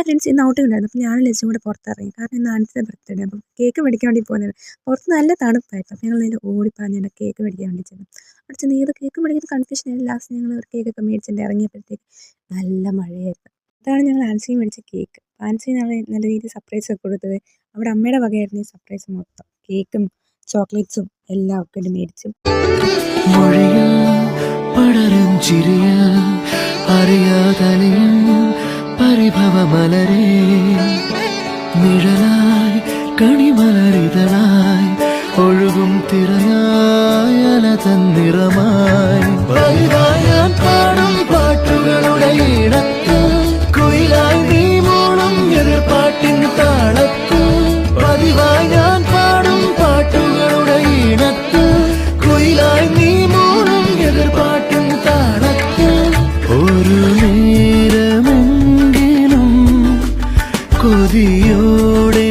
എൻ്റെ ഫ്രണ്ട്സ് ഇന്ന് ഔട്ടിംഗ് ഉണ്ടായിരുന്നു. അപ്പോൾ ഞാനും ലച്ചും കൂടെ പുറത്തിറങ്ങി. കാരണം ഇന്ന് ആൻസിയുടെ ബർത്ത്ഡേ. അപ്പം കേക്ക് മേടിക്കാൻ വേണ്ടി പോകുന്നത്. പുറത്ത് നല്ല തണുപ്പായിരുന്നു. അപ്പോൾ ഞങ്ങൾ നേരെ ഓടിപ്പാഞ്ഞ് കേക്ക് മേടിക്കാൻ വേണ്ടി ചെന്നു. അവിടെ ചെന്ന് ഏത് കേക്ക് മേടിക്കുന്നത് കൺഫ്യൂഷൻ ആയി. ലാസ്റ്റ് ഞങ്ങൾ ഒരു കേക്കൊക്കെ മേടിച്ചിട്ട് ഇറങ്ങിയപ്പോഴത്തേക്ക് നല്ല മഴയായിരുന്നു. ഇതാണ് ഞങ്ങൾ ആൻസിക്ക് മേടിച്ച കേക്ക്. ആൻസിക്ക് ഞങ്ങൾ നല്ല രീതിയിൽ സർപ്രൈസ് ഒക്കെ കൊടുത്തത്. അവിടെ അമ്മയുടെ വകയായിരുന്നു ഈ സർപ്രൈസ് മൊത്തം. കേക്കും ചോക്ലേറ്റ്സും എല്ലാം ഒക്കെ മേടിച്ചു. പടരും ചിരിയ അറിയാതലിയും പരിഭവമലരേ നിഴലായി കണിമലരിതളായി ഒഴുകും തിരയായി അല തന്നിറമായി ഞാൻ പാടും പാട്ടുകളുടെ ഇടത്ത് കുയിലായി നീ മൂളും എതിർപ്പാട്ടിൻ താളത്ത് പതിവായി ഞാൻ പാടും പാട്ടുകളുടെ ഇടത്ത് കുയിലായി നീ മൂളും എതിർപ്പാട്ടിൻ താളത്ത് ഒരു നേരമെങ്കിലും കൊതിയോടെ